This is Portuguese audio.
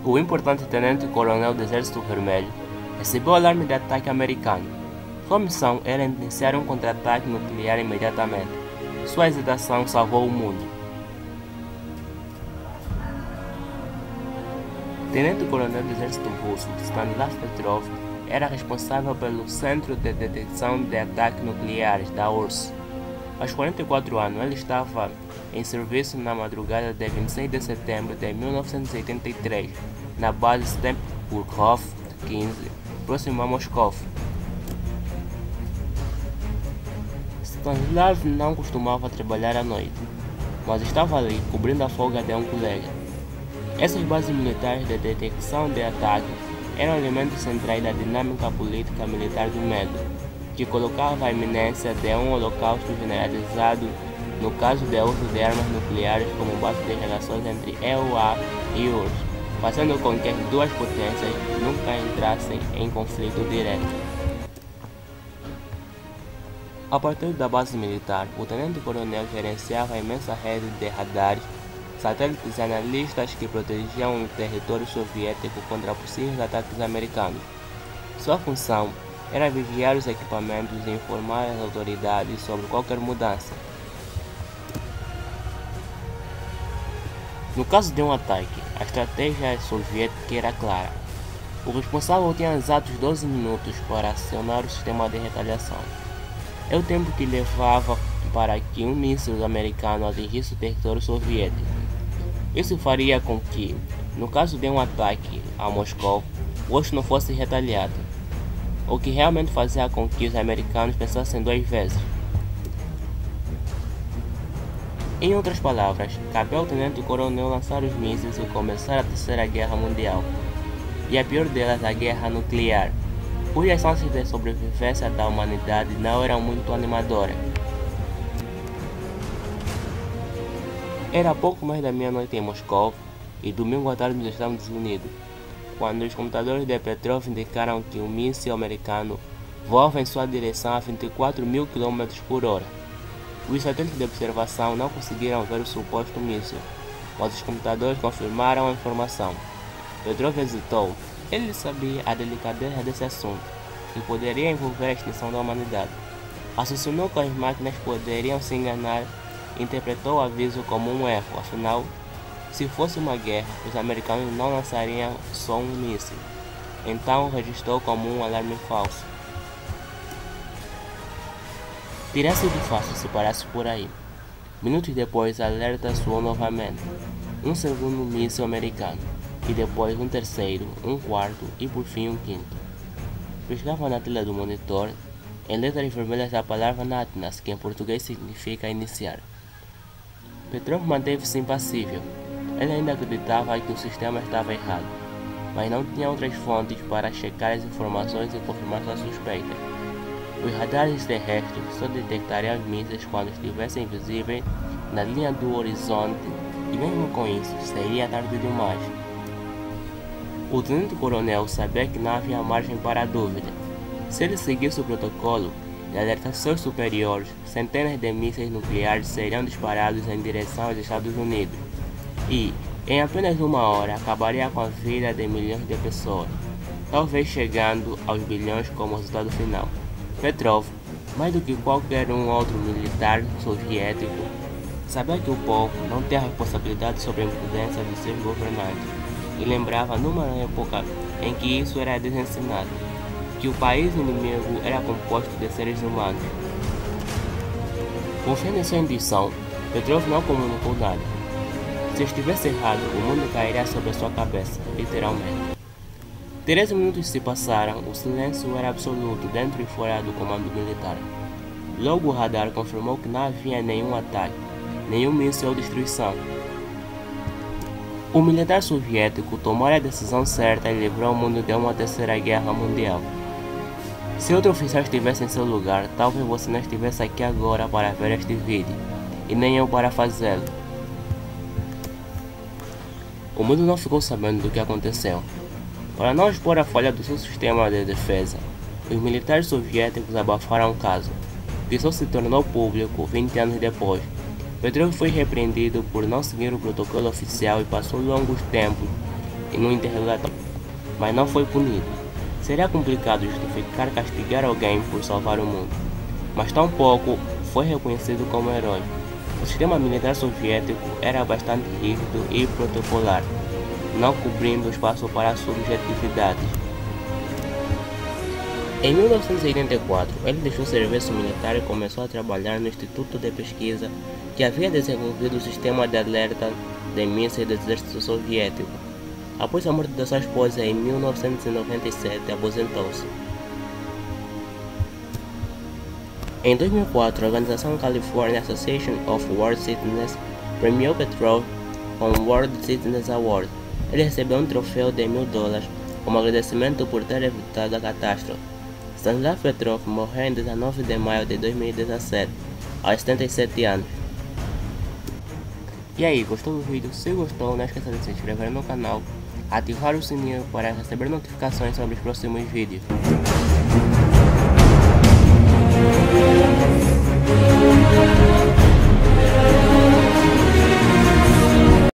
O importante tenente-coronel do Exército Vermelho recebeu o alarme de ataque americano. Sua missão era iniciar um contra-ataque nuclear imediatamente. Sua hesitação salvou o mundo. Tenente-coronel do Exército Russo Stanislav Petrov era responsável pelo Centro de Detecção de Ataques Nucleares da URSS. Aos 44 anos, ele estava em serviço na madrugada de 26 de setembro de 1983, na base Stepnkov 15, próximo a Moscou. Stanislav não costumava trabalhar à noite, mas estava ali cobrindo a folga de um colega. Essas bases militares de detecção de ataques eram elementos centrais da dinâmica política militar do medo, que colocava a iminência de um holocausto generalizado no caso de uso de armas nucleares como base de relações entre EUA e URSS, fazendo com que as duas potências nunca entrassem em conflito direto. A partir da base militar, o tenente-coronel gerenciava a imensa rede de radares, satélites e analistas que protegiam o território soviético contra possíveis ataques americanos. Sua função era vigiar os equipamentos e informar as autoridades sobre qualquer mudança. No caso de um ataque, a estratégia soviética era clara. O responsável tinha exatos 12 minutos para acionar o sistema de retaliação. É o tempo que levava para que um míssil americano atingisse o território soviético. Isso faria com que, no caso de um ataque a Moscou, o outro não fosse retaliado, o que realmente fazia com que os americanos pensassem duas vezes. Em outras palavras, cabia ao tenente-coronel lançar os mísseis e começar a Terceira Guerra Mundial, e a pior delas, a guerra nuclear, cujas chances de sobrevivência da humanidade não eram muito animadoras. Era pouco mais da meia-noite em Moscou e domingo à tarde nos Estados Unidos, quando os computadores de Petrov indicaram que um míssil americano voava em sua direção a 24.000 km por hora. Os satélites de observação não conseguiram ver o suposto míssil, mas os computadores confirmaram a informação. Petrov hesitou. Ele sabia a delicadeza desse assunto, que poderia envolver a extinção da humanidade. Raciocinou que as máquinas poderiam se enganar e interpretou o aviso como um erro. Afinal, se fosse uma guerra, os americanos não lançariam só um míssil. Então registrou como um alarme falso. Teria sido fácil se parasse por aí. Minutos depois, a alerta soou novamente. Um segundo míssil americano, e depois um terceiro, um quarto e por fim um quinto. Piscava na tela do monitor, em letras vermelhas, a palavra Natnas, que em português significa iniciar. Petrov manteve-se impassível. Ele ainda acreditava que o sistema estava errado, mas não tinha outras fontes para checar as informações e confirmar sua suspeita. Os radares terrestres só detectariam os mísseis quando estivessem visíveis na linha do horizonte, e mesmo com isso, seria tarde demais. O tenente-coronel sabia que não havia margem para a dúvida. Se ele seguisse o protocolo e alertasse seus superiores, centenas de mísseis nucleares seriam disparados em direção aos Estados Unidos e, em apenas uma hora, acabaria com a vida de milhões de pessoas, talvez chegando aos bilhões como resultado final. Petrov, mais do que qualquer outro militar soviético, sabia que o povo não tem a responsabilidade sobre a imprudência de seus governantes, e lembrava numa época em que isso era desensinado, que o país inimigo era composto de seres humanos. Confiando em sua intuição, Petrov não comunicou nada. Se estivesse errado, o mundo cairia sobre a sua cabeça, literalmente. 13 minutos se passaram, o silêncio era absoluto dentro e fora do comando militar. Logo o radar confirmou que não havia nenhum ataque, nenhum míssil ou destruição. O militar soviético tomou a decisão certa e livrou o mundo de uma terceira guerra mundial. Se outro oficial estivesse em seu lugar, talvez você não estivesse aqui agora para ver este vídeo, e nem eu para fazê-lo. O mundo não ficou sabendo do que aconteceu. Para não expor a falha do seu sistema de defesa, os militares soviéticos abafaram o caso, que só se tornou público 20 anos depois. Petrov foi repreendido por não seguir o protocolo oficial e passou longos tempos em um interrogatório, mas não foi punido. Seria complicado justificar castigar alguém por salvar o mundo, mas tampouco foi reconhecido como herói. O sistema militar soviético era bastante rígido e protocolar, não cobrindo espaço para subjetividades. Em 1984, ele deixou o serviço militar e começou a trabalhar no Instituto de Pesquisa que havia desenvolvido o sistema de alerta de mísseis do exército soviético. Após a morte de sua esposa em 1997, aposentou-se. Em 2004, a organização California Association of World Citizens premiou Petrov com o World Citizens Award. Ele recebeu um troféu de $1000 como agradecimento por ter evitado a catástrofe. Stanislav Petrov morreu em 19 de maio de 2017, aos 77 anos. E aí, gostou do vídeo? Se gostou, não esqueça de se inscrever no canal, ativar o sininho para receber notificações sobre os próximos vídeos.